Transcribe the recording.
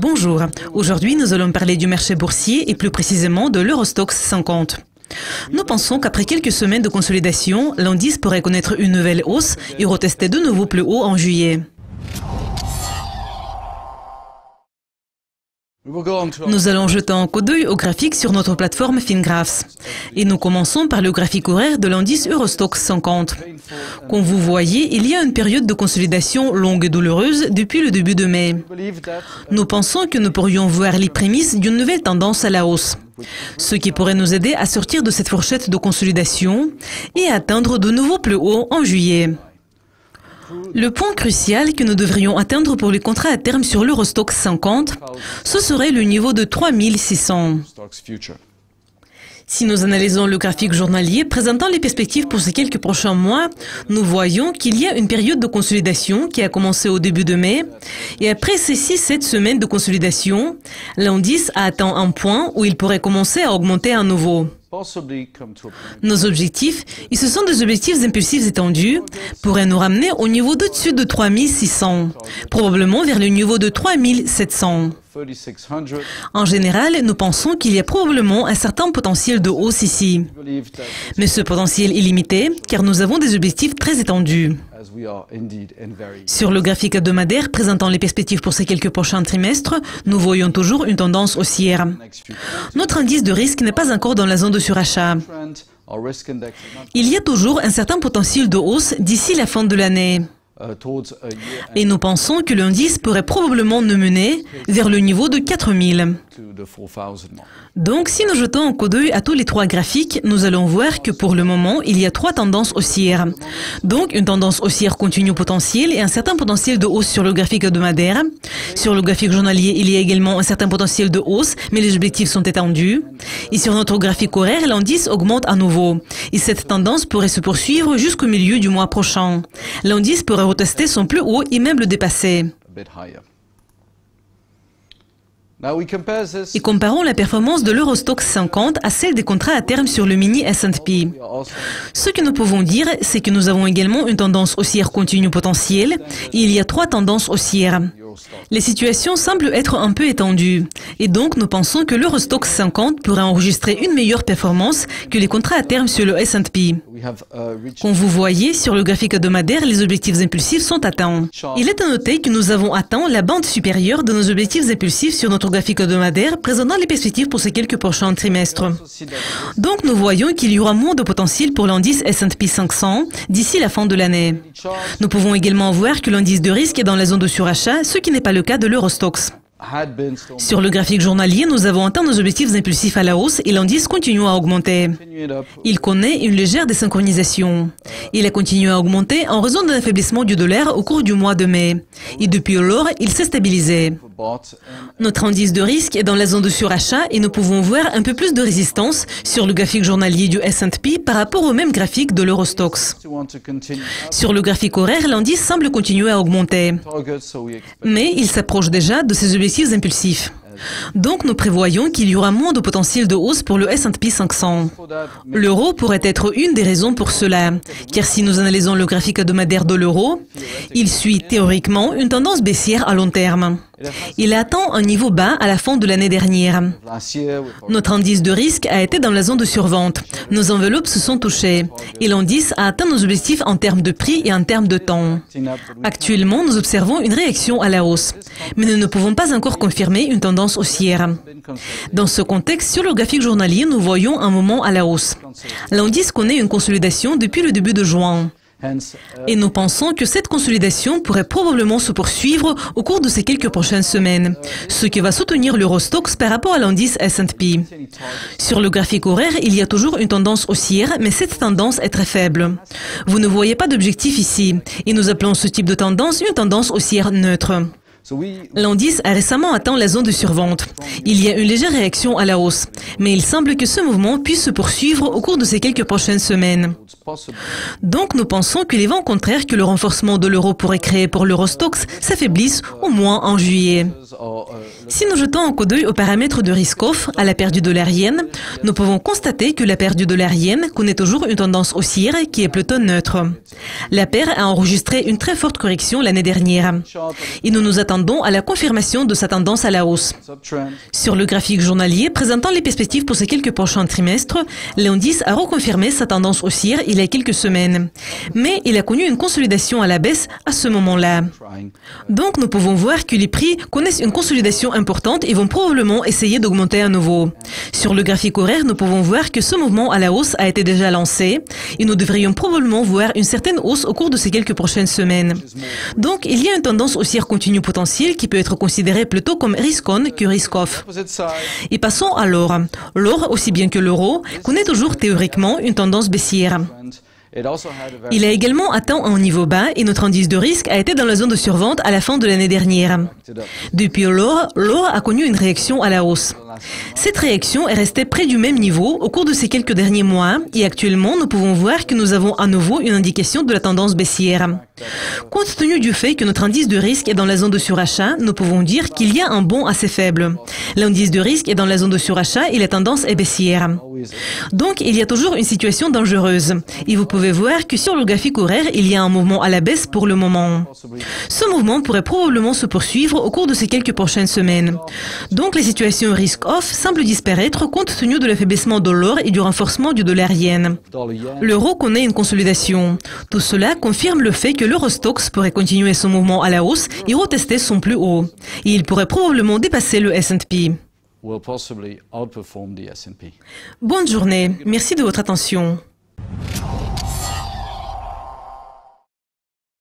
Bonjour, aujourd'hui nous allons parler du marché boursier et plus précisément de l'Eurostoxx 50. Nous pensons qu'après quelques semaines de consolidation, l'indice pourrait connaître une nouvelle hausse et retester de nouveau plus haut en juillet. Nous allons jeter un coup d'œil au graphique sur notre plateforme FinGraphs. Et nous commençons par le graphique horaire de l'indice Eurostoxx 50. Comme vous voyez, il y a une période de consolidation longue et douloureuse depuis le début de mai. Nous pensons que nous pourrions voir les prémices d'une nouvelle tendance à la hausse, ce qui pourrait nous aider à sortir de cette fourchette de consolidation et à atteindre de nouveaux plus hauts en juillet. Le point crucial que nous devrions atteindre pour les contrats à terme sur l'Eurostoxx 50, ce serait le niveau de 3600. Si nous analysons le graphique journalier présentant les perspectives pour ces quelques prochains mois, nous voyons qu'il y a une période de consolidation qui a commencé au début de mai. Et après ces 6-7 semaines de consolidation, l'indice a atteint un point où il pourrait commencer à augmenter à nouveau. Nos objectifs, et ce sont des objectifs impulsifs étendus, pourraient nous ramener au niveau d'au-dessus de 3600, probablement vers le niveau de 3700. En général, nous pensons qu'il y a probablement un certain potentiel de hausse ici. Mais ce potentiel est limité, car nous avons des objectifs très étendus. Sur le graphique hebdomadaire présentant les perspectives pour ces quelques prochains trimestres, nous voyons toujours une tendance haussière. Notre indice de risque n'est pas encore dans la zone de surachat. Il y a toujours un certain potentiel de hausse d'ici la fin de l'année. Et nous pensons que l'indice pourrait probablement nous mener vers le niveau de 4000. Donc, si nous jetons un coup d'œil à tous les trois graphiques, nous allons voir que pour le moment, il y a trois tendances haussières. Donc, une tendance haussière continue potentielle et un certain potentiel de hausse sur le graphique hebdomadaire. Sur le graphique journalier, il y a également un certain potentiel de hausse, mais les objectifs sont étendus. Et sur notre graphique horaire, l'indice augmente à nouveau. Et cette tendance pourrait se poursuivre jusqu'au milieu du mois prochain. L'indice pourrait retester son plus haut et même le dépasser. Et comparons la performance de l'Eurostoxx 50 à celle des contrats à terme sur le mini S&P. Ce que nous pouvons dire, c'est que nous avons également une tendance haussière continue potentielle et il y a trois tendances haussières. Les situations semblent être un peu étendues et donc nous pensons que l'Eurostoxx 50 pourrait enregistrer une meilleure performance que les contrats à terme sur le S&P. Comme vous voyez, sur le graphique hebdomadaire, les objectifs impulsifs sont atteints. Il est à noter que nous avons atteint la bande supérieure de nos objectifs impulsifs sur notre graphique hebdomadaire présentant les perspectives pour ces quelques prochains trimestres. Donc nous voyons qu'il y aura moins de potentiel pour l'indice S&P 500 d'ici la fin de l'année. Nous pouvons également voir que l'indice de risque est dans la zone de surachat, ce qui n'est pas le cas de l'Eurostoxx. Sur le graphique journalier, nous avons atteint nos objectifs impulsifs à la hausse et l'indice continue à augmenter. Il connaît une légère désynchronisation. Il a continué à augmenter en raison d'un affaiblissement du dollar au cours du mois de mai. Et depuis lors, il s'est stabilisé. Notre indice de risque est dans la zone de surachat et nous pouvons voir un peu plus de résistance sur le graphique journalier du S&P par rapport au même graphique de l'Eurostoxx. Sur le graphique horaire, l'indice semble continuer à augmenter. Mais il s'approche déjà de ses objectifs impulsifs. Donc nous prévoyons qu'il y aura moins de potentiel de hausse pour le S&P 500. L'euro pourrait être une des raisons pour cela, car si nous analysons le graphique hebdomadaire de l'euro, il suit théoriquement une tendance baissière à long terme. Il atteint un niveau bas à la fin de l'année dernière. Notre indice de risque a été dans la zone de survente. Nos enveloppes se sont touchées et l'indice a atteint nos objectifs en termes de prix et en termes de temps. Actuellement, nous observons une réaction à la hausse, mais nous ne pouvons pas encore confirmer une tendance haussière. Dans ce contexte, sur le graphique journalier, nous voyons un moment à la hausse. L'indice connaît une consolidation depuis le début de juin. Et nous pensons que cette consolidation pourrait probablement se poursuivre au cours de ces quelques prochaines semaines, ce qui va soutenir l'Eurostoxx par rapport à l'indice S&P. Sur le graphique horaire, il y a toujours une tendance haussière, mais cette tendance est très faible. Vous ne voyez pas d'objectif ici, et nous appelons ce type de tendance une tendance haussière neutre. L'indice a récemment atteint la zone de survente. Il y a une légère réaction à la hausse, mais il semble que ce mouvement puisse se poursuivre au cours de ces quelques prochaines semaines. Donc nous pensons que les vents contraires que le renforcement de l'euro pourrait créer pour l'Eurostoxx s'affaiblissent au moins en juillet. Si nous jetons un coup d'œil aux paramètres de risk-off à la paire du dollar yen, nous pouvons constater que la paire du dollar yen connaît toujours une tendance haussière qui est plutôt neutre. La paire a enregistré une très forte correction l'année dernière. Et nous nous attendons s'attendons à la confirmation de sa tendance à la hausse. Sur le graphique journalier présentant les perspectives pour ces quelques prochains trimestres, l'indice a reconfirmé sa tendance haussière il y a quelques semaines. Mais il a connu une consolidation à la baisse à ce moment-là. Donc nous pouvons voir que les prix connaissent une consolidation importante et vont probablement essayer d'augmenter à nouveau. Sur le graphique horaire, nous pouvons voir que ce mouvement à la hausse a été déjà lancé et nous devrions probablement voir une certaine hausse au cours de ces quelques prochaines semaines. Donc il y a une tendance haussière continue potentielle qui peut être considérée plutôt comme risk-on que risk-off. Et passons à l'or. L'or, aussi bien que l'euro, connaît toujours théoriquement une tendance baissière. Il a également atteint un niveau bas et notre indice de risque a été dans la zone de survente à la fin de l'année dernière. Depuis l'or a connu une réaction à la hausse. Cette réaction est restée près du même niveau au cours de ces quelques derniers mois et actuellement nous pouvons voir que nous avons à nouveau une indication de la tendance baissière. Compte tenu du fait que notre indice de risque est dans la zone de surachat, nous pouvons dire qu'il y a un bond assez faible. L'indice de risque est dans la zone de surachat et la tendance est baissière. Donc il y a toujours une situation dangereuse. Et vous pouvez voir que sur le graphique horaire, il y a un mouvement à la baisse pour le moment. Ce mouvement pourrait probablement se poursuivre au cours de ces quelques prochaines semaines. Donc la situation risk-off semble disparaître compte tenu de l'affaiblissement de l'or et du renforcement du dollar yen. L'euro connaît une consolidation. Tout cela confirme le fait que l'Eurostoxx pourrait continuer son mouvement à la hausse et retester son plus haut. Et il pourrait probablement dépasser le S&P. Will possibly outperform the S&P. Bonne journée. Merci de votre attention.